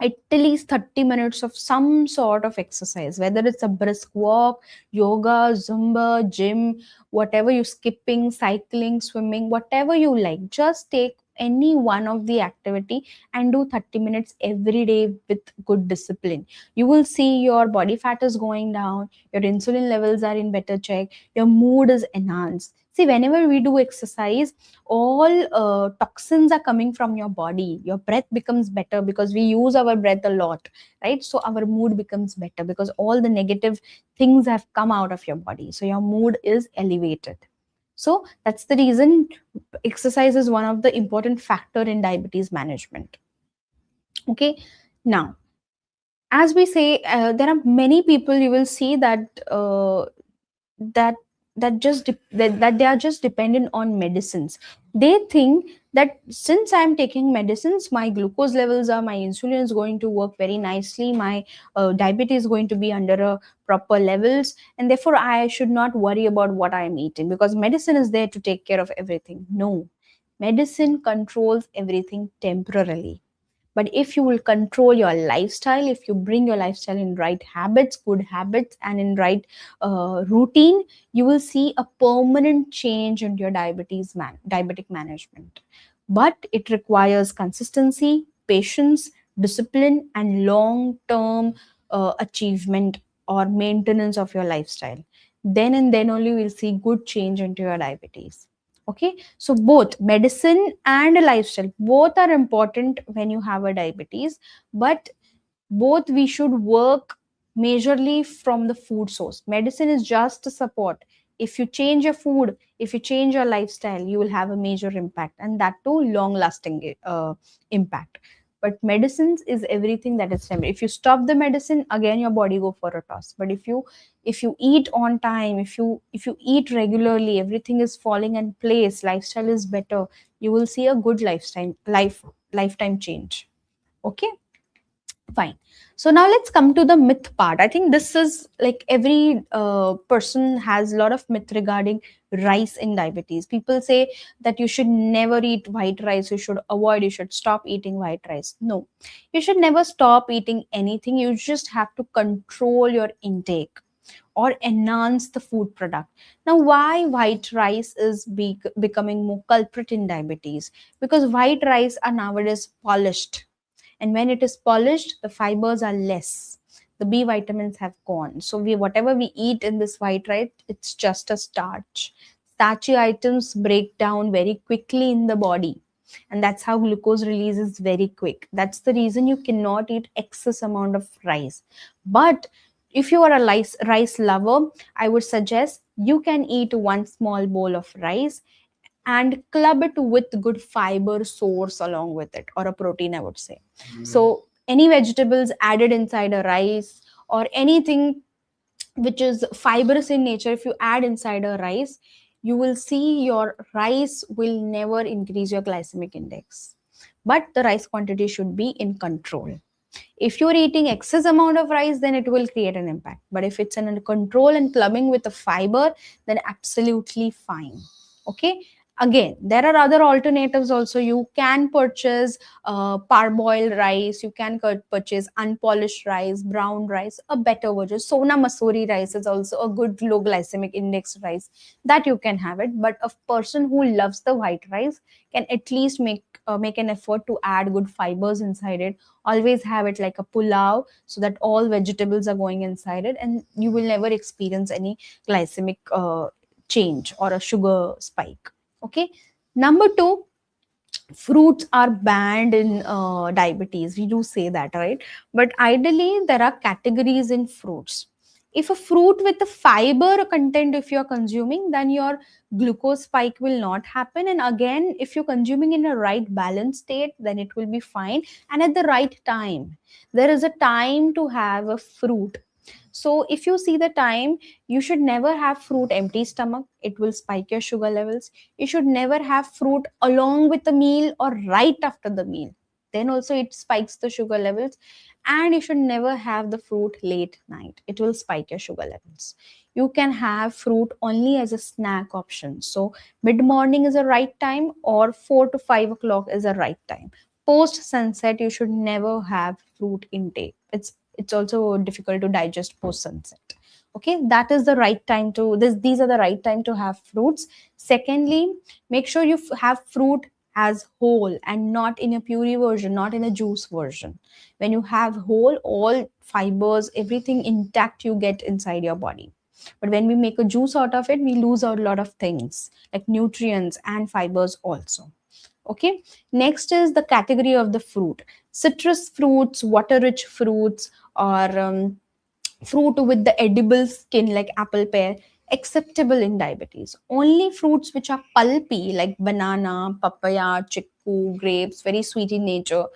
at least 30 minutes of some sort of exercise, whether it's a brisk walk, yoga, zumba, gym, whatever, you skipping, cycling, swimming, whatever you like, just take any one of the activity and do 30 minutes every day with good discipline. You will see your body fat is going down, your insulin levels are in better check, your mood is enhanced. See, whenever we do exercise, all toxins are coming from your body, your breath becomes better because we use our breath a lot, right? So our mood becomes better because all the negative things have come out of your body, so your mood is elevated. So that's the reason exercise is one of the important factor in diabetes management. Okay, now as we say, there are many people, you will see that that they are just dependent on medicines. They think that since I'm taking medicines, my glucose levels are, my insulin is going to work very nicely, my diabetes is going to be under a proper levels, and therefore I should not worry about what I am eating because medicine is there to take care of everything. No, medicine controls everything temporarily. But if you will control your lifestyle, if you bring your lifestyle in right habits, good habits, and in right routine, you will see a permanent change in your diabetic management. But it requires consistency, patience, discipline, and long term achievement or maintenance of your lifestyle. Then and then only we'll see good change into your diabetes. Okay, so both medicine and lifestyle, both are important when you have a diabetes, but both we should work majorly from the food source. Medicine is just a support. If you change your food, If you change your lifestyle, you will have a major impact, and that too long lasting impact. But medicines is everything that is temporary. If you stop the medicine, again your body go for a toss. But if you eat on time, if you eat regularly, everything is falling in place, lifestyle is better, you will see a good lifetime change. Okay, fine. So now let's come to the myth part. I think this is like every person has a lot of myth regarding rice in diabetes. People say that you should never eat white rice, you should avoid, you should stop eating white rice. No, you should never stop eating anything. You just have to control your intake or enhance the food product. Now, why white rice is becoming more culprit in diabetes? Because white rice are nowadays polished, and when it is polished, the fibers are less, the B vitamins have gone. So we whatever we eat in this white rice, it's just a starch. Starchy items break down very quickly in the body, and that's how glucose release is very quick. That's the reason you cannot eat excess amount of rice. But if you are a rice lover, I would suggest you can eat one small bowl of rice and club it with good fiber source along with it, or a protein, I would say. So any vegetables added inside a rice, or anything which is fibrous in nature, if you add inside a rice, you will see your rice will never increase your glycemic index, but the rice quantity should be in control. If you're eating excess amount of rice, then it will create an impact. But if it's in control and clubbing with the fiber, then absolutely fine. Okay. Again, there are other alternatives also. You can purchase parboiled rice. You can purchase unpolished rice, brown rice, a better version. Sona Masuri rice is also a good low glycemic index rice that you can have it. But a person who loves the white rice can at least make an effort to add good fibers inside it. Always have it like a pulao, so that all vegetables are going inside it, and you will never experience any glycemic change or a sugar spike. Okay. Number two, fruits are banned in diabetes. We do say that, right? But ideally, there are categories in fruits. If a fruit with the fiber content, if you're consuming, then your glucose spike will not happen. And again, if you're consuming in a right balanced state, then it will be fine. And at the right time, there is a time to have a fruit. So if you see the time, you should never have fruit empty stomach. It will spike your sugar levels. You should never have fruit along with the meal or right after the meal. Then also it spikes the sugar levels. And you should never have the fruit late night. It will spike your sugar levels. You can have fruit only as a snack option. So mid morning is a right time, or 4 to 5 o'clock is a right time. Post sunset, you should never have fruit intake. It's also difficult to digest post sunset. Okay, that is the right time to these are the right time to have fruits. Secondly, make sure you have fruit as whole and not in a puree version, not in a juice version. When you have whole, all fibers, everything intact you get inside your body. But when we make a juice out of it, we lose out a lot of things like nutrients and fibers also. Okay. Next is the category of the fruit. Citrus fruits, water rich fruits, or fruit with the edible skin like apple, pear, acceptable in diabetes. Only fruits which are pulpy like banana, papaya, chiku, grapes, very sweet in nature,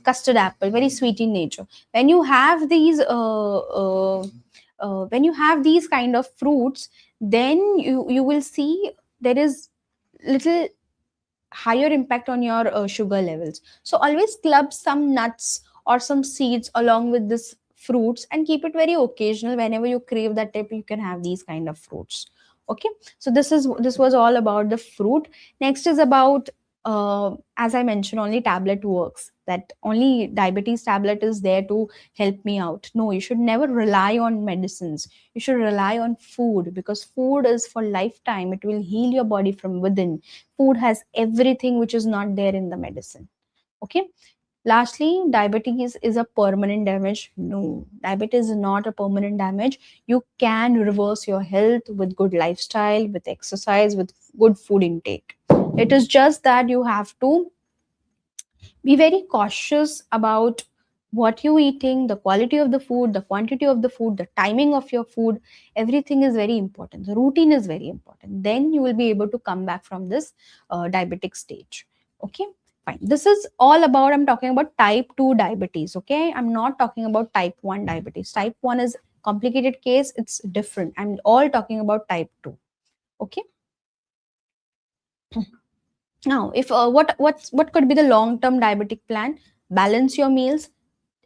custard apple, very sweet in nature. When you have these kind of fruits, then you will see there is little higher impact on your sugar levels. So always club some nuts or some seeds along with this fruits, and keep it very occasional. Whenever you crave that type, you can have these kind of fruits. Okay. So this was all about the fruit. Next is about, as I mentioned, only tablet works, that only diabetes tablet is there to help me out. No, you should never rely on medicines. You should rely on food, because food is for lifetime. It will heal your body from within. Food has everything which is not there in the medicine. Okay. Lastly, diabetes is a permanent damage. No, diabetes is not a permanent damage. You can reverse your health with good lifestyle, with exercise, with good food intake. It is just that you have to be very cautious about what you eating, the quality of the food, the quantity of the food, the timing of your food, everything is very important. The routine is very important. Then you will be able to come back from this diabetic stage. Okay, fine. This is all about, I'm talking about type 2 diabetes. Okay, I'm not talking about type 1 diabetes. Type 1 is complicated case, it's different. I'm all talking about type 2. Okay, now if what could be the long term diabetic plan? Balance your meals,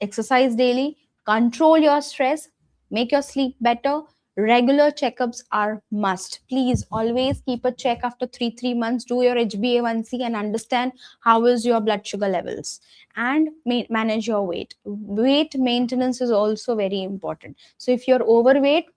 exercise daily, control your stress, make your sleep better. Regular checkups are must. Please always keep a check after 3 months. Do your HbA1c and understand how is your blood sugar levels, and manage your weight. Weight maintenance is also very important. So if you're overweight,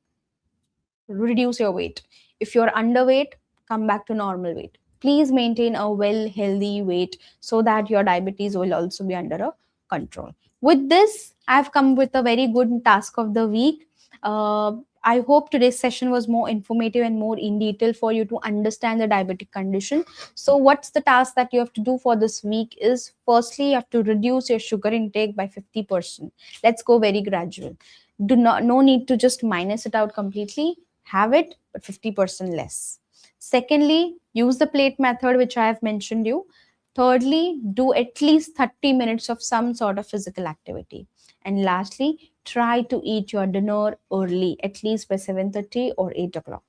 reduce your weight. If you're underweight, come back to normal weight. Please maintain a well healthy weight so that your diabetes will also be under a control. With this, I've come with a very good task of the week. uh, I hope today's session was more informative and more in detail for you to understand the diabetic condition. So what's the task that you have to do for this week is, firstly you have to reduce your sugar intake by 50%. Let's go very gradual. Do not, no need to just minus it out completely. Have it, but 50% less. Secondly, use the plate method, which I have mentioned you. Thirdly, do at least 30 minutes of some sort of physical activity. And lastly, try to eat your dinner early, at least by 7:30 or 8 o'clock.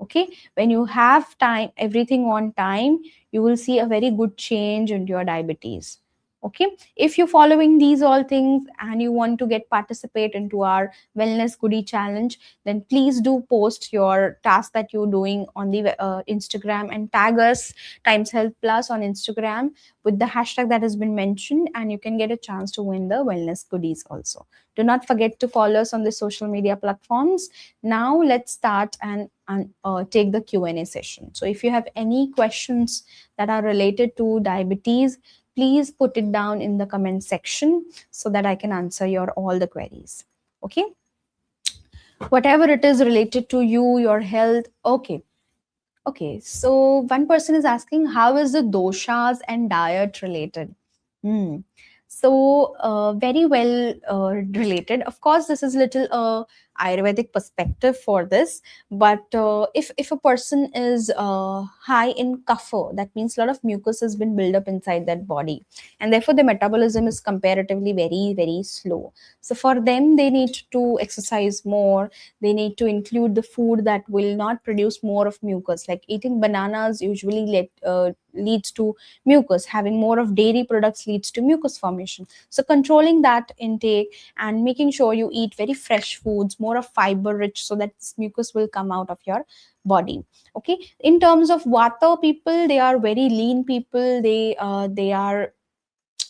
Okay, when you have time, everything on time, you will see a very good change in your diabetes. Okay, if you're following these all things and you want to get participate into our wellness goodie challenge, then please do post your task that you're doing on the Instagram and tag us Times Health Plus on Instagram with the hashtag that has been mentioned, and you can get a chance to win the wellness goodies also. Do not forget to follow us on the social media platforms. Now let's start and take the Q&A session. So if you have any questions that are related to diabetes, please put it down in the comment section so that I can answer your all the queries. Okay, whatever it is related to you, your health. Okay. Okay, so one person is asking, how is the doshas and diet related? Hmm. So very well related. Of course, this is little Ayurvedic perspective for this. But if a person is high in kapha, that means a lot of mucus has been built up inside that body, and therefore the metabolism is comparatively very slow. So for them, they need to exercise more. They need to include the food that will not produce more of mucus. Like eating bananas usually leads to mucus. Having more of dairy products leads to mucus formation. So controlling that intake and making sure you eat very fresh foods, more of fiber rich, so that this mucus will come out of your body. Okay, in terms of vata people, they are very lean people. They are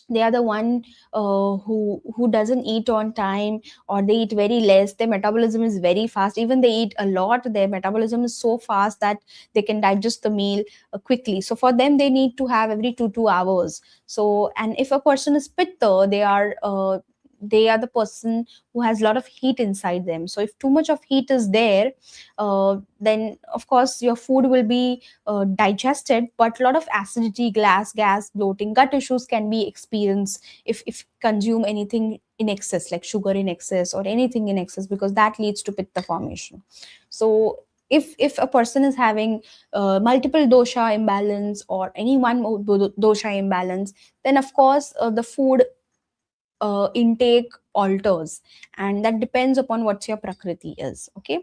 the one who doesn't eat on time, or they eat very less. Their metabolism is very fast. Even they eat a lot, their metabolism is so fast that they can digest the meal quickly. So for them, they need to have every 2 hours. So, and if a person is pitta, they are the person who has a lot of heat inside them. So if too much of heat is there, then of course your food will be digested, but a lot of acidity, gas, bloating, gut issues can be experienced if consume anything in excess, like sugar in excess or anything in excess, because that leads to pitta formation. So if a person is having multiple dosha imbalance or any one dosha imbalance, then of course the food intake alters, and that depends upon what your prakriti is. Okay,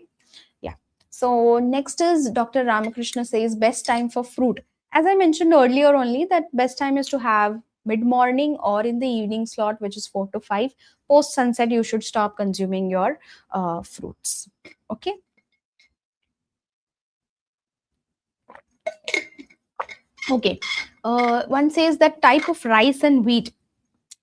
yeah. So next is Dr. Ramakrishna says best time for fruit. As I mentioned earlier only, that best time is to have mid morning or in the evening slot, which is 4 to 5. Post sunset, you should stop consuming your fruits. Okay. Okay. One says that type of rice and wheat.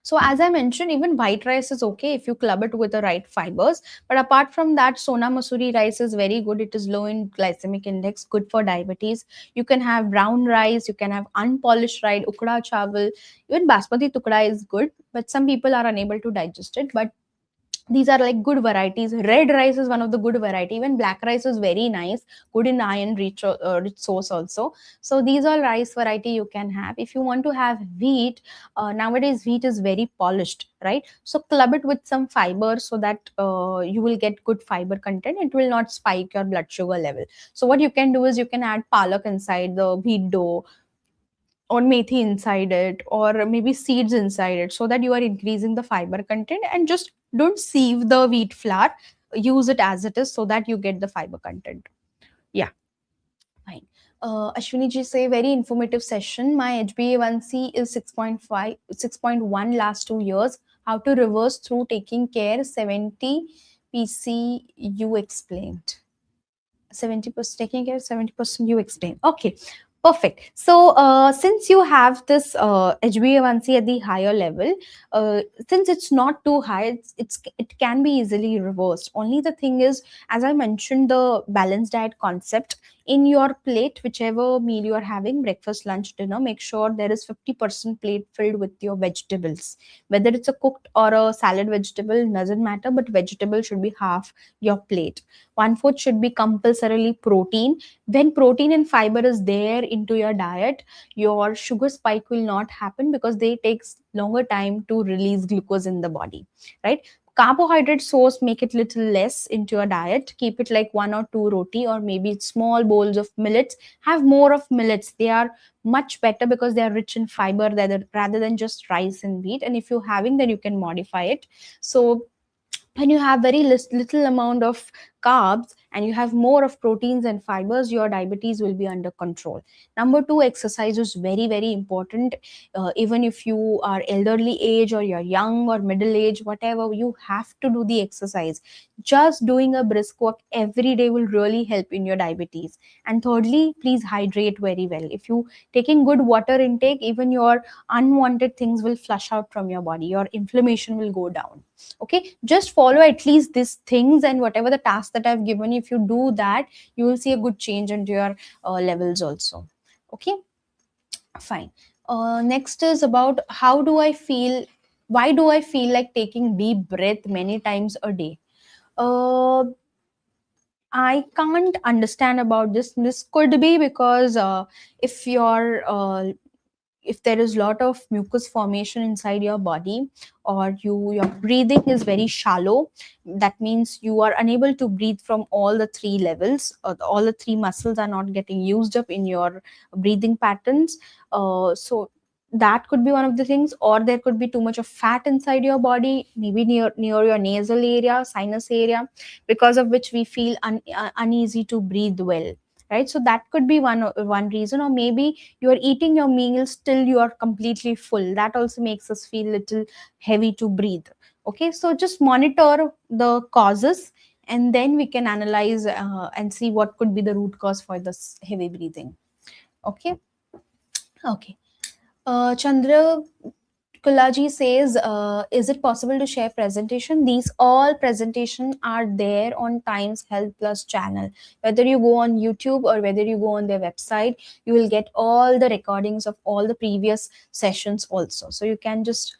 So as I mentioned, even white rice is okay if you club it with the right fibers. But apart from that, Sona Masuri rice is very good. It is low in glycemic index, good for diabetes. You can have brown rice, you can have unpolished rice, ukda chawal. Even basmati tukda is good, but some people are unable to digest it. But These are like good varieties. Red rice is one of the good variety. Even black rice is very nice, good in iron, rich source also. So these are rice variety you can have. If you want to have wheat, nowadays wheat is very polished, right? So club it with some fiber so that you will get good fiber content. It will not spike your blood sugar level. So what you can do is you can add palak inside the wheat dough, or methi inside it, or maybe seeds inside it, so that you are increasing the fiber content. And just don't sieve the wheat flour, use it as it is so that you get the fiber content. Yeah, fine. Ashwini ji say very informative session. My HbA1c is 6.5, 6.1 last 2 years. How to reverse through taking care? 70 pc you explained. 70% taking care, 70% you explain. Okay, perfect. So since you have this HbA1c at the higher level, since it's not too high, it can be easily reversed. Only the thing is, as I mentioned, the balanced diet concept. In your plate, whichever meal you are having, breakfast, lunch, dinner, make sure there is 50% plate filled with your vegetables. Whether it's a cooked or a salad vegetable, doesn't matter, but vegetable should be half your plate. One fourth should be compulsorily protein. When protein and fiber is there into your diet, your sugar spike will not happen because they takes longer time to release glucose in the body, right? Carbohydrate source, make it little less into your diet. Keep it like one or two roti, or maybe small bowls of millets. Have more of millets. They are much better because they are rich in fiber rather than just rice and wheat. And if you're having, then you can modify it. So when you have very little amount of carbs and you have more of proteins and fibers, your diabetes will be under control. Number two, exercise is very very important. Even if you are elderly age or you're young or middle age, whatever, you have to do the exercise. Just doing a brisk walk every day will really help in your diabetes. And thirdly, please hydrate very well. If you taking good water intake, even your unwanted things will flush out from your body, your inflammation will go down. Okay, just follow at least these things, and whatever the task that I've given, if you do that, you will see a good change into your levels also. Okay, fine. Next is about how do I feel, why do I feel like taking deep breath many times a day? uh, I can't understand about this. This could be because if if there is lot of mucus formation inside your body, or your breathing is very shallow, that means you are unable to breathe from all the three levels, all the three muscles are not getting used up in your breathing patterns. So that could be one of the things. Or there could be too much of fat inside your body, maybe near your nasal area, sinus area, because of which we feel uneasy to breathe well, right? So that could be one reason. Or maybe you are eating your meals till you are completely full, that also makes us feel little heavy to breathe. Okay, so just monitor the causes, and then we can analyze and see what could be the root cause for this heavy breathing. Okay, okay. Chandra Kulaji says, is it possible to share presentation? These all presentation are there on Times Health Plus channel. Whether you go on YouTube or whether you go on their website, you will get all the recordings of all the previous sessions also. So you can just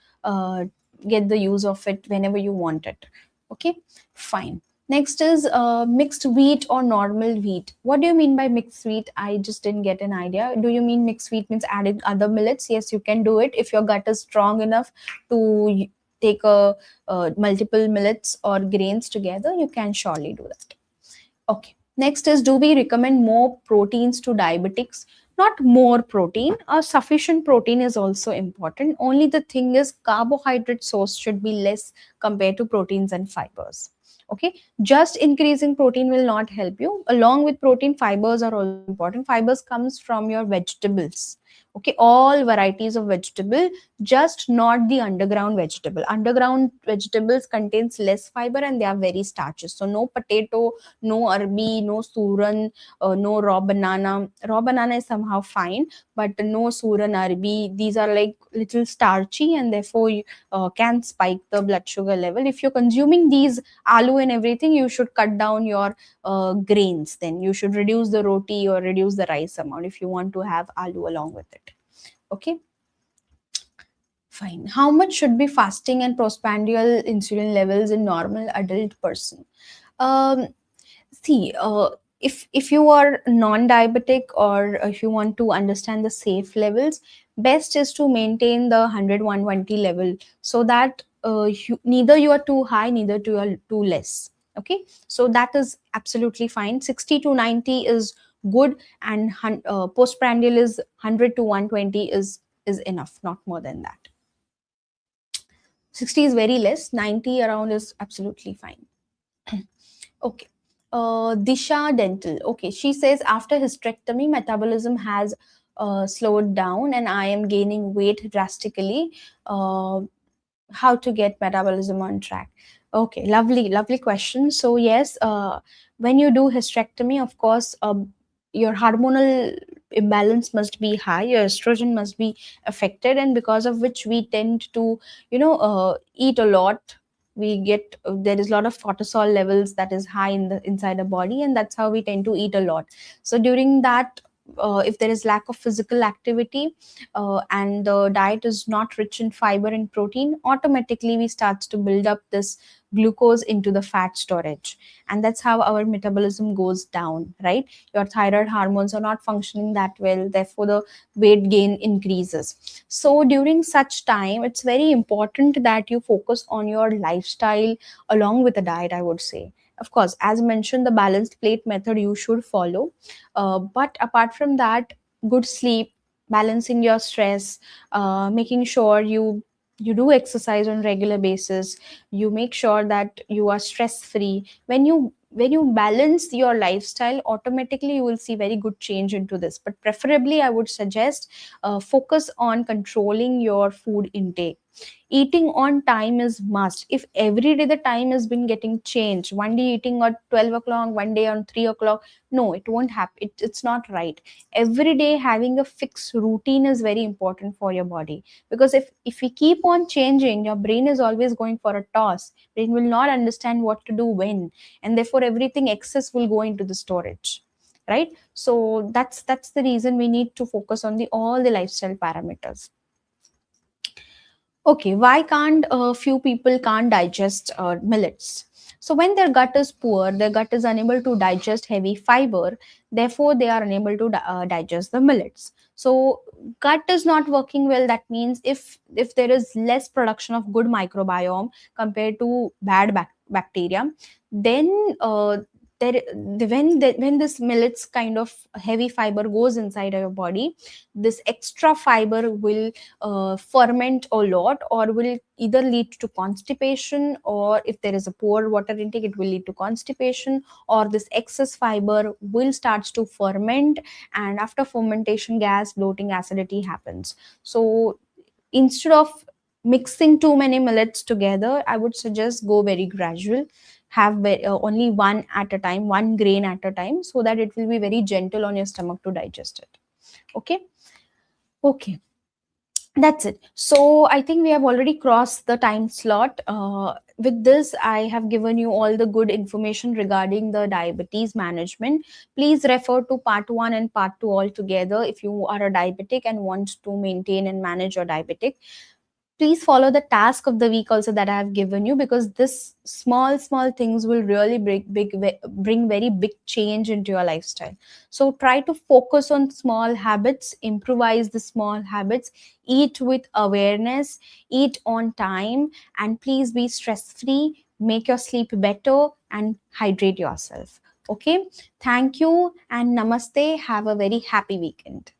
get the use of it whenever you want it. Okay, fine. Next is mixed wheat or normal wheat. What do you mean by mixed wheat? I just didn't get an idea. Do you mean mixed wheat means adding other millets? Yes, you can do it if your gut is strong enough to take a multiple millets or grains together. You can surely do that. Okay. Next is, do we recommend more proteins to diabetics? Not more protein, a sufficient protein is also important. Only the thing is, carbohydrate source should be less compared to proteins and fibers. Okay, just increasing protein will not help you. Along with protein, fibers are also important. Fibers comes from your vegetables. Okay, all varieties of vegetable, just not the underground vegetable. Underground vegetables contains less fiber and they are very starches. So no potato, no arbi, no suran, no raw banana. Raw banana is somehow fine, but no suran, arbi. These are like little starchy and therefore can spike the blood sugar level. If you're consuming these aloo and everything, you should cut down your grains. Then you should reduce the roti or reduce the rice amount if you want to have aloo along with it. Okay, Fine. How much should be fasting and postprandial insulin levels in normal adult person? Um, See, if you are non-diabetic, or if you want to understand the safe levels, best is to maintain the 100-120 level, so that neither you are too high, neither you are too less. Okay, so that is absolutely fine. 60 to 90 is good, and postprandial is 100 to 120 is enough, not more than that. 60 is very less, 90 around is absolutely fine. Okay. Disha Dental. Okay, she says after hysterectomy, metabolism has slowed down and I am gaining weight drastically. Uh, how to get metabolism on track? Okay, lovely question. So yes, when you do hysterectomy, of course, your hormonal imbalance must be high, your estrogen must be affected, and because of which we tend to, eat a lot. We get there is a lot of cortisol levels that is high in the inside the body, and that's how we tend to eat a lot. So during that, if there is lack of physical activity, and the diet is not rich in fiber and protein, automatically we start to build up this glucose into the fat storage, and that's how our metabolism goes down, right? Your thyroid hormones are not functioning that well, therefore the weight gain increases. So during such time, it's very important that you focus on your lifestyle along with the diet, I would say. Of course, as mentioned, the balanced plate method you should follow, but apart from that, good sleep, balancing your stress, making sure you do exercise on regular basis, you make sure that you are stress free. When you balance your lifestyle, automatically you will see very good change into this. But preferably I would suggest, focus on controlling your food intake. Eating on time is must. If every day the time has been getting changed, one day eating at 12 o'clock, one day on 3 o'clock, no, it won't happen. It's not right. Every day having a fixed routine is very important for your body, because if we keep on changing, your brain is always going for a toss. Brain will not understand what to do when, and therefore everything excess will go into the storage, right? So that's the reason we need to focus on the all the lifestyle parameters. Okay, why can't a few people can't digest millets? So when their gut is poor, their gut is unable to digest heavy fiber. Therefore, they are unable to digest the millets. So gut is not working well. That means if there is less production of good microbiome compared to bad bacteria, then when this millets kind of heavy fiber goes inside your body, this extra fiber will ferment a lot, or will either lead to constipation, or if there is a poor water intake, it will lead to constipation, or this excess fiber will starts to ferment, and after fermentation, gas, bloating, acidity happens. So instead of mixing too many millets together, I would suggest go very gradual. Have only one at a time, one grain at a time, so that it will be very gentle on your stomach to digest it. Okay. Okay, that's it. So I think we have already crossed the time slot. With this, I have given you all the good information regarding the diabetes management. Please refer to part 1 and part 2 all together if you are a diabetic and want to maintain and manage your diabetic. Please follow the task of the week also that I have given you, because this small things will really bring very big change into your lifestyle. So try to focus on small habits, improvise the small habits, eat with awareness, eat on time, and please be stress free, make your sleep better, and hydrate yourself. Okay, thank you and namaste. Have a very happy weekend.